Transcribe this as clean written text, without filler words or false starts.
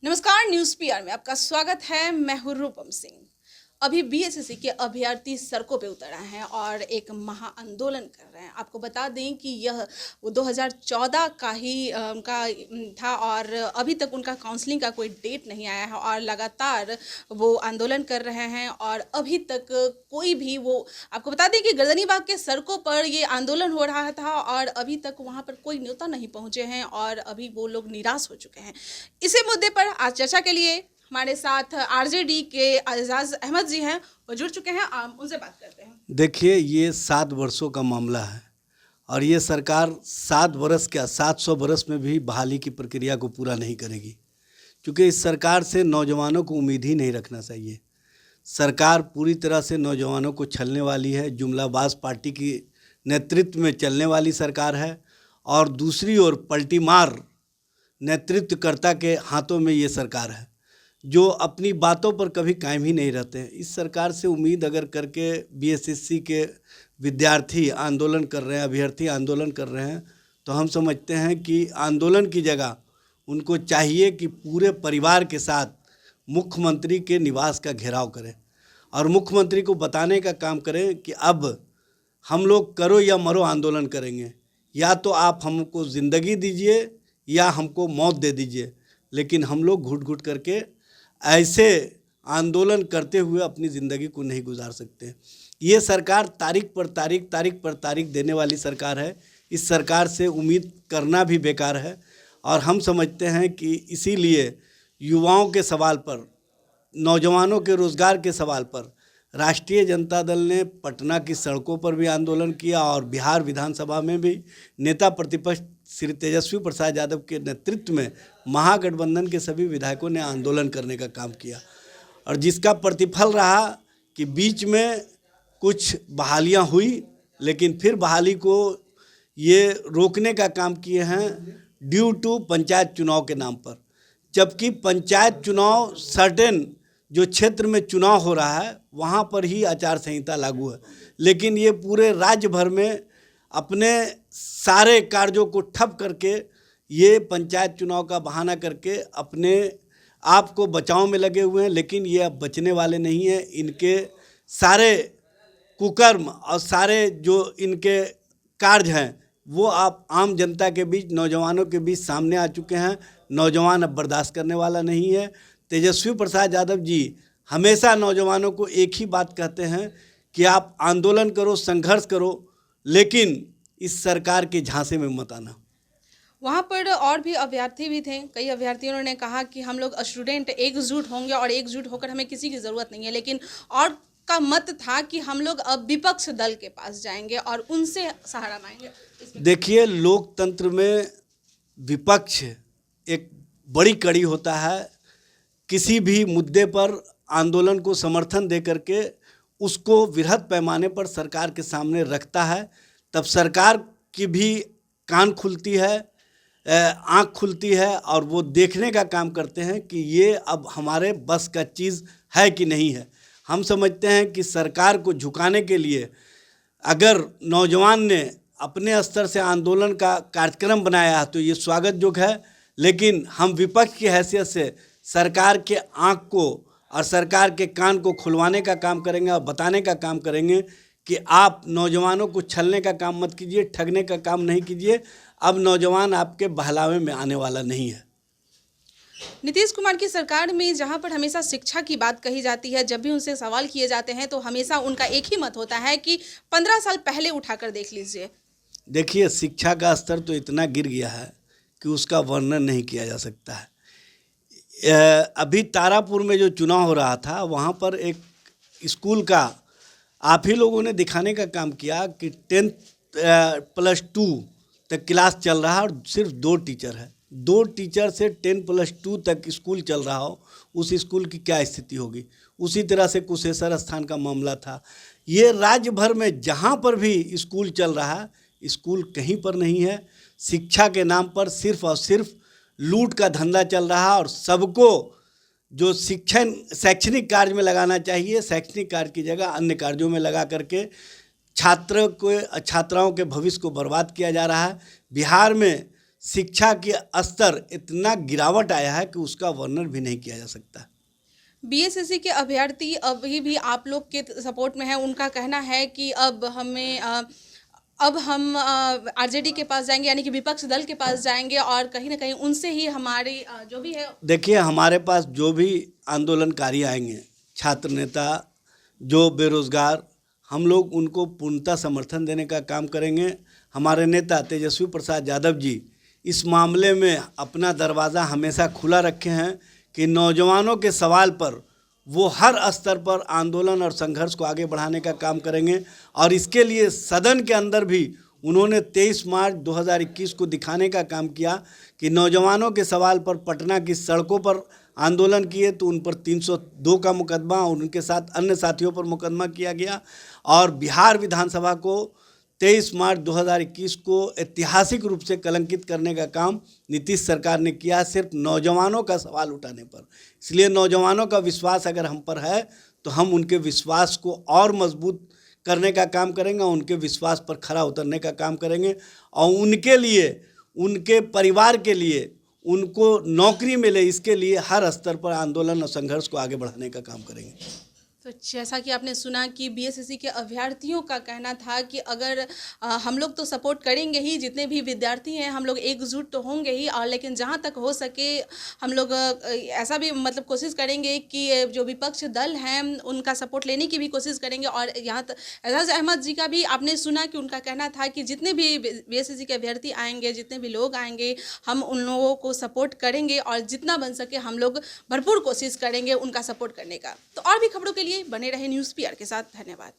नमस्कार, news PR में आपका स्वागत है। मैं हूं रूपम सिंह। अभी बीएसएससी के अभ्यर्थी सड़कों पे उतर आए हैं और एक महाआंदोलन कर रहे हैं। आपको बता दें कि यह वो 2014 का ही उनका था और अभी तक उनका काउंसलिंग का कोई डेट नहीं आया है और लगातार वो आंदोलन कर रहे हैं और अभी तक कोई भी वो आपको बता दें कि गर्दनीबाग के सड़कों पर ये आंदोलन हो रहा था और अभी तक वहाँ पर कोई नेता नहीं पहुँचे हैं और अभी वो लोग निराश हो चुके हैं। इसी मुद्दे पर आज चर्चा के लिए हमारे साथ आरजेडी के एजाज अहमद जी हैं, वो जुड़ चुके हैं। उनसे बात करते हैं। देखिए, ये 7 वर्षों का मामला है और ये सरकार 7 वर्ष क्या 700 वर्ष में भी बहाली की प्रक्रिया को पूरा नहीं करेगी, क्योंकि इस सरकार से नौजवानों को उम्मीद ही नहीं रखना चाहिए। सरकार पूरी तरह से नौजवानों को छलने वाली है, जुमलाबाज पार्टी की नेतृत्व में चलने वाली सरकार है और दूसरी ओर पलटीमार नेतृत्वकर्ता के हाथों में ये सरकार है, जो अपनी बातों पर कभी कायम ही नहीं रहते हैं। इस सरकार से उम्मीद अगर करके बीएसएससी के विद्यार्थी आंदोलन कर रहे हैं, अभ्यर्थी आंदोलन कर रहे हैं, तो हम समझते हैं कि आंदोलन की जगह उनको चाहिए कि पूरे परिवार के साथ मुख्यमंत्री के निवास का घेराव करें और मुख्यमंत्री को बताने का काम करें कि अब हम लोग करो या मरो आंदोलन करेंगे, या तो आप हमको ज़िंदगी दीजिए या हमको मौत दे दीजिए, लेकिन हम लोग घुट घुट करके ऐसे आंदोलन करते हुए अपनी ज़िंदगी को नहीं गुजार सकते। ये सरकार तारीख पर तारीख देने वाली सरकार है। इस सरकार से उम्मीद करना भी बेकार है और हम समझते हैं कि इसीलिए युवाओं के सवाल पर, नौजवानों के रोज़गार के सवाल पर राष्ट्रीय जनता दल ने पटना की सड़कों पर भी आंदोलन किया और बिहार विधानसभा में भी नेता प्रतिपक्ष श्री तेजस्वी प्रसाद यादव के नेतृत्व में महागठबंधन के सभी विधायकों ने आंदोलन करने का काम किया और जिसका प्रतिफल रहा कि बीच में कुछ बहालियां हुई, लेकिन फिर बहाली को ये रोकने का काम किए हैं ड्यू टू पंचायत चुनाव के नाम पर। जबकि पंचायत चुनाव सर्टेन जो क्षेत्र में चुनाव हो रहा है वहाँ पर ही आचार संहिता लागू है, लेकिन ये पूरे राज्य भर में अपने सारे कार्यों को ठप करके ये पंचायत चुनाव का बहाना करके अपने आप को बचाव में लगे हुए हैं। लेकिन ये अब बचने वाले नहीं हैं। इनके सारे कुकर्म और सारे जो इनके कार्य हैं वो आप आम जनता के बीच, नौजवानों के बीच सामने आ चुके हैं। नौजवान अब बर्दाश्त करने वाला नहीं है। तेजस्वी प्रसाद यादव जी हमेशा नौजवानों को एक ही बात कहते हैं कि आप आंदोलन करो, संघर्ष करो, लेकिन इस सरकार के झांसे में मत आना। वहाँ पर और भी अभ्यर्थी भी थे। कई अभ्यर्थियों ने कहा कि हम लोग स्टूडेंट एकजुट होंगे और एकजुट होकर हमें किसी की ज़रूरत नहीं है, लेकिन और का मत था कि हम लोग अब विपक्ष दल के पास जाएंगे और उनसे सहारा मांगेंगे। देखिए, लोकतंत्र में विपक्ष एक बड़ी कड़ी होता है। किसी भी मुद्दे पर आंदोलन को समर्थन दे करके उसको वृहद पैमाने पर सरकार के सामने रखता है, तब सरकार की भी कान खुलती है, आँख खुलती है और वो देखने का काम करते हैं कि ये अब हमारे बस का चीज़ है कि नहीं है। हम समझते हैं कि सरकार को झुकाने के लिए अगर नौजवान ने अपने स्तर से आंदोलन का कार्यक्रम बनाया है तो ये स्वागत योग्य है, लेकिन हम विपक्ष की हैसियत से सरकार के आँख को और सरकार के कान को खुलवाने का काम करेंगे और बताने का काम करेंगे कि आप नौजवानों को छलने का काम मत कीजिए, ठगने का काम नहीं कीजिए। अब नौजवान आपके बहलावे में आने वाला नहीं है। नीतीश कुमार की सरकार में जहां पर हमेशा शिक्षा की बात कही जाती है, जब भी उनसे सवाल किए जाते हैं तो हमेशा उनका एक ही मत होता है कि 15 साल पहले उठाकर देख लीजिए। देखिए, शिक्षा का स्तर तो इतना गिर गया है कि उसका वर्णन नहीं किया जा सकता है। अभी तारापुर में जो चुनाव हो रहा था वहाँ पर एक स्कूल का आप ही लोगों ने दिखाने का काम किया कि 10+2 तक क्लास चल रहा है और सिर्फ 2 टीचर है। 2 टीचर से 10+2 तक स्कूल चल रहा हो, उस स्कूल की क्या स्थिति होगी। उसी तरह से कुशेश्वर स्थान का मामला था। ये राज्य भर में जहाँ पर भी स्कूल चल रहा है, स्कूल कहीं पर नहीं है। शिक्षा के नाम पर सिर्फ और सिर्फ लूट का धंधा चल रहा है और सबको जो शैक्षणिक कार्य में लगाना चाहिए, शैक्षणिक कार्य की जगह अन्य कार्यों में लगा करके छात्राओं के भविष्य को बर्बाद किया जा रहा है। बिहार में शिक्षा के स्तर इतना गिरावट आया है कि उसका वर्णन भी नहीं किया जा सकता। बीएसएससी के अभ्यर्थी अभी भी आप लोग के सपोर्ट में है। उनका कहना है कि अब हम आरजेडी के पास जाएंगे, यानी कि विपक्ष दल के पास जाएंगे और कहीं ना कहीं उनसे ही हमारी जो भी है। देखिए, हमारे पास जो भी आंदोलनकारी आएंगे, छात्र नेता, जो बेरोजगार, हम लोग उनको पूर्णतः समर्थन देने का काम करेंगे। हमारे नेता तेजस्वी प्रसाद यादव जी इस मामले में अपना दरवाज़ा हमेशा खुला रखे हैं कि नौजवानों के सवाल पर वो हर स्तर पर आंदोलन और संघर्ष को आगे बढ़ाने का काम करेंगे। और इसके लिए सदन के अंदर भी उन्होंने 23 मार्च 2021 को दिखाने का काम किया कि नौजवानों के सवाल पर पटना की सड़कों पर आंदोलन किए तो उन पर 302 का मुकदमा और उनके साथ अन्य साथियों पर मुकदमा किया गया। और बिहार विधानसभा को 23 मार्च 2021 को ऐतिहासिक रूप से कलंकित करने का काम नीतीश सरकार ने किया, सिर्फ नौजवानों का सवाल उठाने पर। इसलिए नौजवानों का विश्वास अगर हम पर है तो हम उनके विश्वास को और मजबूत करने का काम करेंगे, उनके विश्वास पर खरा उतरने का काम करेंगे और उनके लिए, उनके परिवार के लिए, उनको नौकरी मिले, इसके लिए हर स्तर पर आंदोलन और संघर्ष को आगे बढ़ाने का काम करेंगे। तो जैसा कि आपने सुना कि बीएसएससी के अभ्यर्थियों का कहना था कि अगर हम लोग तो सपोर्ट करेंगे ही, जितने भी विद्यार्थी हैं हम लोग एकजुट तो होंगे ही, और लेकिन जहां तक हो सके हम लोग ऐसा भी मतलब कोशिश करेंगे कि जो विपक्ष दल हैं उनका सपोर्ट लेने की भी कोशिश करेंगे। और यहाँ तक एजाज अहमद जी का भी आपने सुना कि उनका कहना था कि जितने भी बीएसएससी के अभ्यर्थी आएंगे, जितने भी लोग आएंगे, हम उन लोगों को सपोर्ट करेंगे और जितना बन सके हम लोग भरपूर कोशिश करेंगे उनका सपोर्ट करने का। तो और भी खबरों के लिए बने रहे न्यूज़ पीआर के साथ। धन्यवाद।